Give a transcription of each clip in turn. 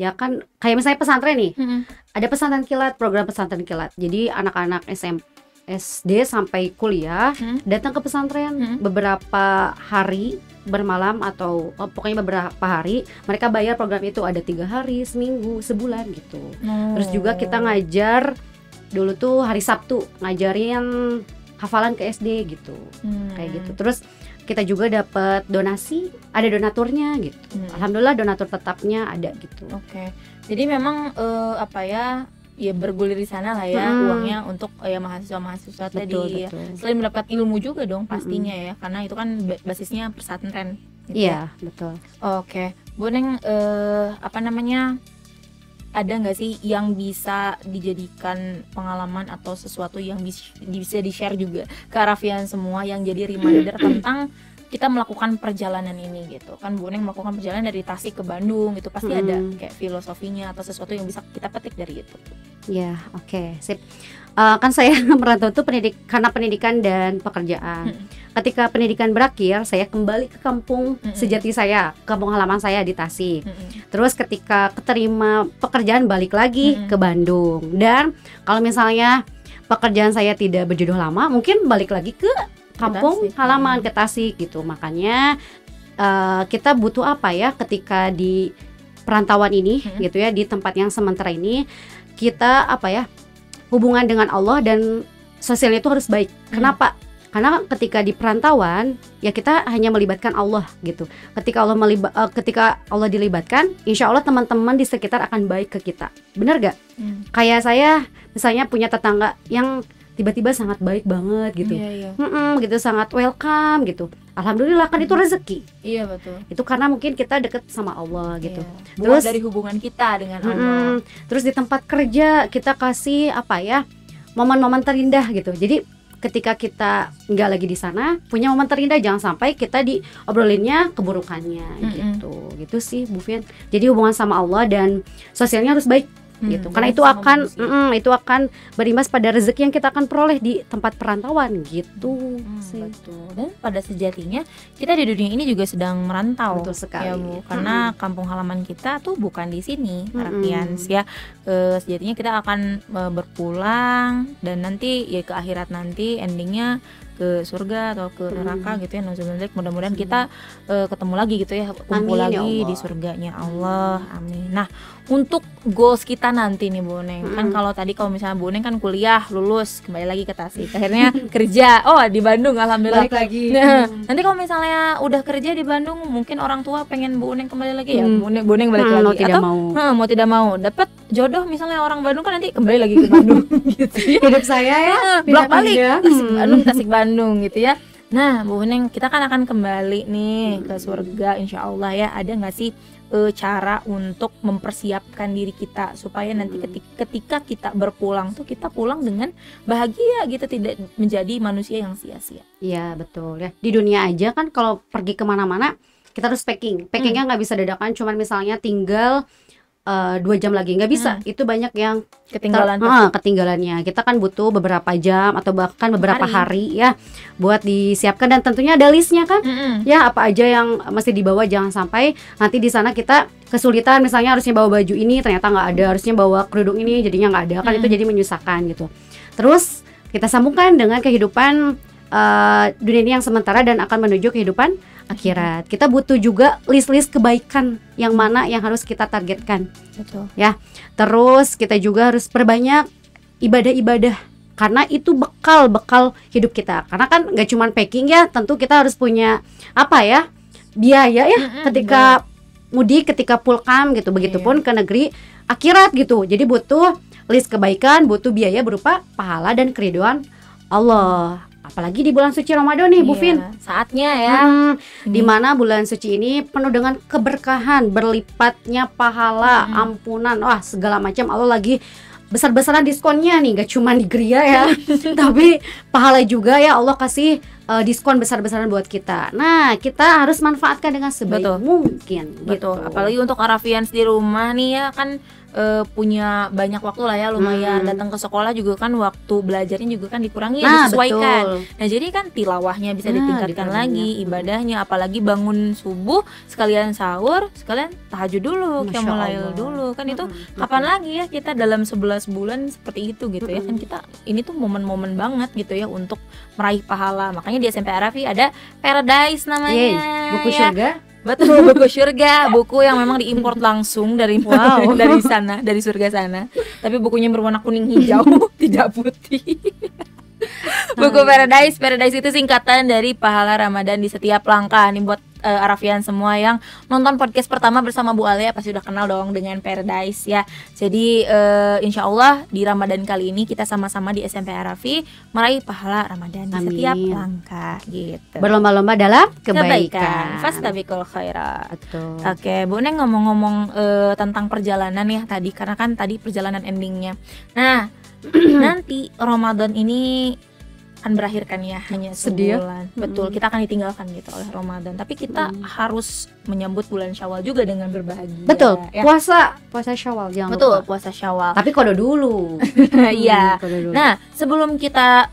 ya kan kayak misalnya pesantren nih. Mm-mm. Ada pesantren kilat, program pesantren kilat. Jadi anak-anak SD sampai kuliah datang ke pesantren beberapa hari bermalam atau pokoknya beberapa hari mereka bayar program itu, ada 3 hari, seminggu, sebulan gitu. Terus juga kita ngajar dulu tuh hari Sabtu ngajarin hafalan ke SD gitu, kayak gitu. Terus kita juga dapat donasi, ada donaturnya gitu. Alhamdulillah donatur tetapnya ada gitu. Oke. Jadi memang ya bergulir di sana lah ya uangnya untuk ya mahasiswa-mahasiswa tadi. Betul. Selain mendapat ilmu juga dong pastinya ya, karena itu kan basisnya pesantren. Gitu. Iya, betul. Oke, Bu Neng, ada nggak sih yang bisa dijadikan pengalaman atau sesuatu yang bisa di-share juga ke Arafian semua yang jadi reminder tentang kita melakukan perjalanan ini gitu kan? Bu Neng melakukan perjalanan dari Tasik ke Bandung gitu, pasti ada kayak filosofinya atau sesuatu yang bisa kita petik dari itu. Ya, oke, sip. Kan saya merantau tuh karena pendidikan dan pekerjaan. Ketika pendidikan berakhir, saya kembali ke kampung sejati saya, kampung halaman saya di Tasik. Terus ketika keterima pekerjaan balik lagi ke Bandung. Dan kalau misalnya pekerjaan saya tidak berjodoh lama, mungkin balik lagi ke kampung halaman, ke Tasik gitu. Makanya kita butuh apa ya ketika di perantauan ini gitu ya, di tempat yang sementara ini, kita hubungan dengan Allah dan sosialnya itu harus baik. Kenapa? Karena ketika di perantauan ya kita hanya melibatkan Allah gitu. Ketika Allah dilibatkan, insya Allah teman-teman di sekitar akan baik ke kita. Benar gak? Kayak saya misalnya punya tetangga yang tiba-tiba sangat baik banget gitu, gitu, sangat welcome gitu. Alhamdulillah kan itu rezeki. Iya betul. Itu karena mungkin kita deket sama Allah gitu. Terus dari hubungan kita dengan Allah. Terus di tempat kerja kita kasih momen-momen terindah gitu. Jadi ketika kita nggak lagi di sana, punya momen terindah, jangan sampai kita diobrolinnya keburukannya gitu sih Bu Fian. Jadi hubungan sama Allah dan sosialnya harus baik. Gitu. Karena itu akan berimbas pada rezeki yang kita akan peroleh di tempat perantauan gitu. Betul. Dan pada sejatinya kita di dunia ini juga sedang merantau. Betul sekali. Ya Bu, karena kampung halaman kita tuh bukan di sini, Arafians ya. Sejatinya kita akan berpulang dan nanti ya ke akhirat nanti endingnya ke surga atau ke neraka gitu ya. Mudah-mudahan kita ketemu lagi gitu ya, kumpul lagi di surganya Allah. Amin. Nah, untuk goals kita nanti nih Bu Neng, kan kalau misalnya Bu Neng kan kuliah lulus kembali lagi ke Tasik, akhirnya kerja di Bandung, alhamdulillah. Balik lagi. Nah, nanti kalau misalnya udah kerja di Bandung, mungkin orang tua pengen Bu Neng kembali lagi ya, Bu Neng balik lagi mau tidak mau dapat jodoh misalnya orang Bandung kan nanti kembali lagi ke Bandung gitu ya. Hidup saya ya bolak-balik Tasik Bandung gitu ya. Nah Bu Neng, kita kan akan kembali nih ke surga insya Allah ya. Ada nggak sih cara untuk mempersiapkan diri kita supaya nanti ketika kita berpulang tuh kita pulang dengan bahagia gitu, tidak menjadi manusia yang sia-sia? Iya betul ya. Di dunia aja kan kalau pergi kemana-mana kita harus packingnya nggak bisa dadakan. Cuman misalnya tinggal 2 jam lagi, nggak bisa. Itu banyak yang ketinggalannya. Kita kan butuh beberapa jam atau bahkan beberapa hari ya buat disiapkan, dan tentunya ada listnya kan. Ya apa aja yang mesti dibawa, jangan sampai nanti di sana kita kesulitan, misalnya harusnya bawa baju ini ternyata nggak ada, harusnya bawa kerudung ini jadinya nggak ada kan. Itu jadi menyusahkan gitu. Terus kita sambungkan dengan kehidupan dunia ini yang sementara dan akan menuju kehidupan akhirat. Kita butuh juga list-list kebaikan yang mana yang harus kita targetkan. Betul. Ya. Terus kita juga harus perbanyak ibadah-ibadah karena itu bekal hidup kita. Karena kan nggak cuma packing ya, tentu kita harus punya biaya ya ketika mudik, ketika pulkam gitu. Begitupun ke negeri akhirat gitu. Jadi butuh list kebaikan, butuh biaya berupa pahala dan keridhaan Allah. Apalagi di bulan suci Ramadan nih Bu Fin, saatnya ya, dimana bulan suci ini penuh dengan keberkahan, berlipatnya pahala, ampunan, segala macam. Allah lagi besar-besaran diskonnya nih, gak cuma di geria ya tapi pahala juga ya. Allah kasih diskon besar-besaran buat kita. Nah, kita harus manfaatkan dengan sebaik Betul. mungkin. Gitu. Apalagi untuk Arafians di rumah nih ya kan punya banyak waktu lah ya lumayan. Datang ke sekolah juga kan waktu belajarnya juga kan dikurangi ya, disesuaikan. Betul. Nah jadi kan tilawahnya bisa Nah, ditingkatkan diperbanyak. lagi, ibadahnya, apalagi bangun subuh sekalian sahur, sekalian tahajud dulu, Masya qiyamul lail Allah. dulu kan itu Betul. kapan lagi ya kita dalam 11 bulan seperti itu gitu ya kan kita ini tuh momen-momen banget gitu ya untuk meraih pahala. Makanya di SMP Arafi ada Paradise namanya. Yeay, buku ya. surga. Betul, buku surga, buku yang memang diimport langsung dari Wow. dari sana, dari surga sana. Tapi bukunya berwarna kuning hijau, tidak putih. Buku Paradise itu singkatan dari pahala Ramadan di setiap langkah. Nih buat Arafian semua yang nonton podcast pertama bersama Bu Alia pasti udah kenal dong dengan Paradise ya. Jadi insya Allah di Ramadan kali ini kita sama-sama di SMP Arafi meraih pahala Ramadan di Amin. setiap langkah gitu. Berlomba-lomba dalam kebaikan. Fastabiqul khairat. Betul. Oke, Bu Neng ngomong-ngomong tentang perjalanan ya tadi, karena kan tadi perjalanan endingnya. Nah, nanti Ramadan ini akan berakhir kan ya, hanya Sedih ya? sebulan. Betul, kita akan ditinggalkan gitu oleh Ramadan. Tapi kita harus menyambut bulan Syawal juga dengan berbahagia. Betul. Ya. Puasa Syawal jangan Betul, lupa. puasa Syawal. Tapi kodo dulu. Iya. Kodo dulu. Nah, sebelum kita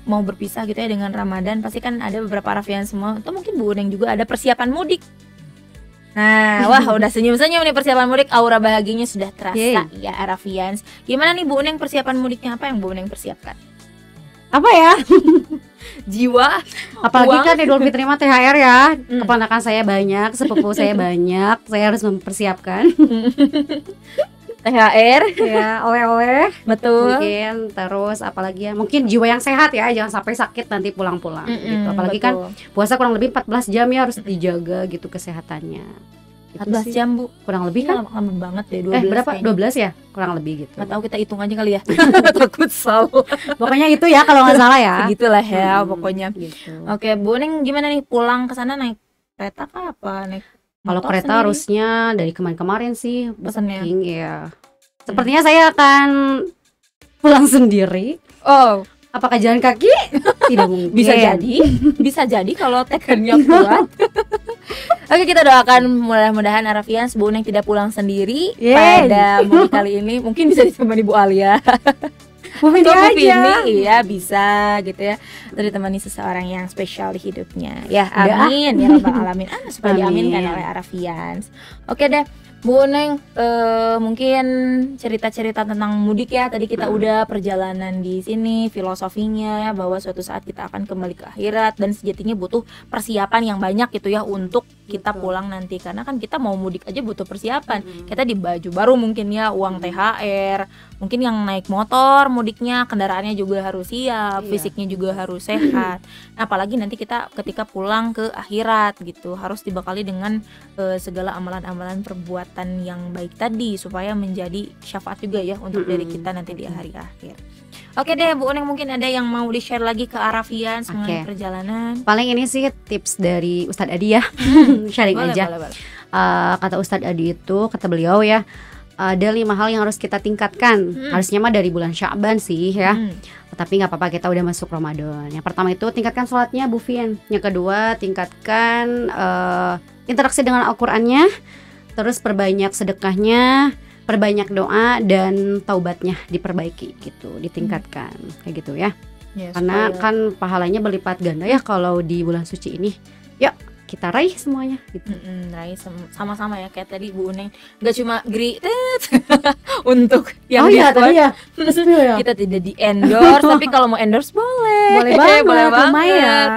mau berpisah gitu ya dengan Ramadan, pasti kan ada beberapa Arafian semua, atau mungkin Bu Neng juga ada persiapan mudik. Nah, wah udah senyum-senyum nih persiapan mudik, aura bahagianya sudah terasa ya Arafians. Gimana nih Bu Neng persiapan mudiknya, apa yang Bu Neng persiapkan? Apa ya? Jiwa, Apalagi uang. kan Idul Fitri mah THR ya. Keponakan saya banyak, sepupu saya banyak. Saya harus mempersiapkan THR, ya, oleh-oleh. betul. Mungkin terus apalagi ya? Mungkin jiwa yang sehat ya, jangan sampai sakit nanti pulang-pulang gitu. Apalagi kan puasa kurang lebih 14 jam ya, harus dijaga gitu kesehatannya. Itu 14 sih. jam Bu, Kurang lebih iya kan? lama banget deh, 12 Berapa? kayaknya. 12 ya? Kurang lebih gitu. Nggak tahu, kita hitung aja kali ya. Takut salah. Pokoknya itu ya kalau nggak salah ya. Segitulah ya pokoknya. Gitu. Oke, Bu Neng gimana nih pulang ke sana, naik kereta kah apa naik Kalau motor kereta sendiri? harusnya dari kemarin-kemarin sih Pesennya. booking ya. Sepertinya saya akan pulang sendiri. Oh, Apakah jalan kaki? Tidak mungkin. bisa jadi kalau tekannya kuat. Oke, kita doakan mudah-mudahan Arafians Bu Neng tidak pulang sendiri Yeay. pada mudik kali ini. Mungkin bisa ditemani Bu Alia. Mau ini Atau Bu aja. Vini, iya bisa gitu ya. Atau ditemani seseorang yang spesial di hidupnya. Ya, Udah. amin ya rabbal alamin. Supaya Amin. diaminkan oleh Arafians. Oke deh, Bu Neng, mungkin cerita-cerita tentang mudik ya. Tadi kita udah perjalanan di sini, filosofinya ya, bahwa suatu saat kita akan kembali ke akhirat dan sejatinya butuh persiapan yang banyak gitu ya untuk kita pulang nanti. Karena kan kita mau mudik aja butuh persiapan. Kita di baju baru mungkin ya, uang THR, mungkin yang naik motor mudiknya kendaraannya juga harus siap, fisiknya juga harus sehat. Nah, apalagi nanti kita ketika pulang ke akhirat gitu, harus dibekali dengan segala amalan-amalan perbuatan yang baik tadi supaya menjadi syafaat juga ya untuk diri kita nanti di hari akhir. Oke deh Bu Neng, mungkin ada yang mau di-share lagi ke Arafian mengenai perjalanan. Paling ini sih tips dari Ustadz Adi ya. Sharing aja. Boleh. Kata Ustadz Adi itu, kata beliau ya, ada 5 hal yang harus kita tingkatkan. Harusnya mah dari bulan Sya'ban sih ya. Tapi nggak apa-apa, kita udah masuk Ramadan. Yang pertama itu tingkatkan sholatnya Bu Fian. Yang kedua tingkatkan interaksi dengan Al-Qur'annya. Terus perbanyak sedekahnya, perbanyak doa, dan taubatnya diperbaiki gitu, ditingkatkan kayak gitu ya. Karena kan pahalanya berlipat ganda ya kalau di bulan suci ini. Yuk kita raih semuanya gitu. Raih sama-sama ya, kayak tadi Bu Neng nggak cuma untuk yang Oh iya diskon. tadi ya. Ya. Kita tidak di endorse, tapi kalau mau endorse boleh. Boleh banget, Boleh banget. lumayan.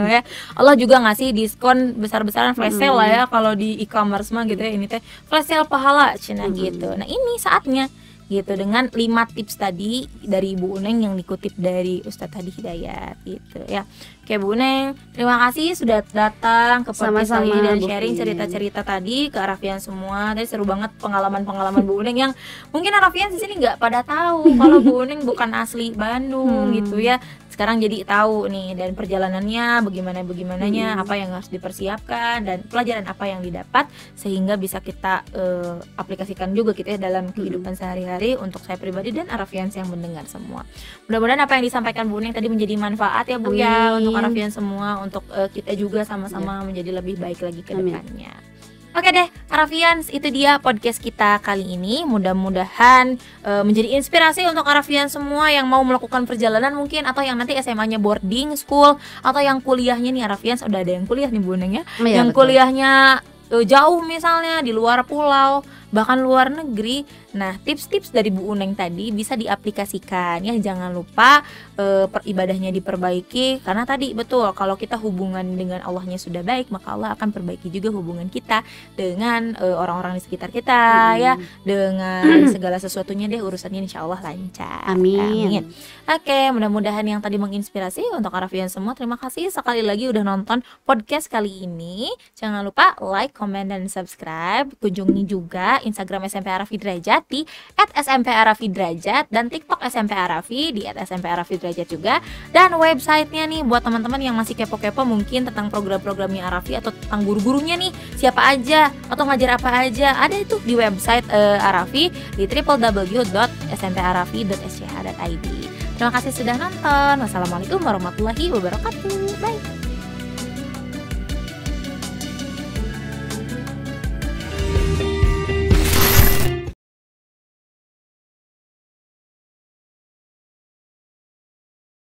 Ya. Allah juga ngasih diskon besar-besaran flash sale lah ya kalau di e-commerce mah gitu ya. Ini teh flash sale pahala cina gitu. Nah, ini saatnya gitu dengan 5 tips tadi dari Bu Neng yang dikutip dari Ustadz Hadi Hidayat gitu ya. Oke Bu Neng, terima kasih sudah datang ke podcast kali ini dan sharing cerita-cerita tadi ke Arafian semua. Tadi seru banget pengalaman-pengalaman Bu Neng yang mungkin Arafian di sini nggak pada tahu kalau Bu Neng bukan asli Bandung gitu ya. sekarang jadi tahu nih, dan perjalanannya bagaimana-bagaimananya, apa yang harus dipersiapkan, dan pelajaran apa yang didapat, sehingga bisa kita aplikasikan juga gitu ya dalam kehidupan sehari-hari untuk saya pribadi dan Arafians yang mendengar semua. Mudah-mudahan apa yang disampaikan Bu Neng tadi menjadi manfaat ya Bu ya, untuk Arafian semua, untuk kita juga sama-sama menjadi lebih baik lagi ke depannya. Oke deh, Arafians, itu dia podcast kita kali ini. Mudah-mudahan menjadi inspirasi untuk Arafian semua yang mau melakukan perjalanan mungkin, atau yang nanti SMA-nya boarding school, atau yang kuliahnya nih Arafians, udah ada yang kuliah nih Bu Neng ya, yang betul. Kuliahnya jauh misalnya di luar pulau, bahkan luar negeri. Nah, tips-tips dari Bu Uneng tadi bisa diaplikasikan ya. Jangan lupa peribadahnya diperbaiki, karena tadi betul, kalau kita hubungan dengan Allahnya sudah baik, maka Allah akan perbaiki juga hubungan kita dengan orang-orang di sekitar kita ya, dengan segala sesuatunya deh, urusannya insya Allah lancar. Amin. Oke, mudah-mudahan yang tadi menginspirasi untuk Arafian semua. Terima kasih sekali lagi udah nonton podcast kali ini. Jangan lupa like, comment, dan subscribe. Kunjungi juga Instagram SMP Arafi Derajat di @smp_arafi_derajat dan TikTok SMP Arafi di @smp_arafi_derajat juga. Dan websitenya nih buat teman-teman yang masih kepo-kepo mungkin tentang program-programnya Arafi atau tentang guru-gurunya nih, siapa aja atau ngajar apa aja, ada itu di website Arafi di www.smp_arafi.sch.id. Terima kasih sudah nonton. Wassalamualaikum warahmatullahi wabarakatuh. Bye.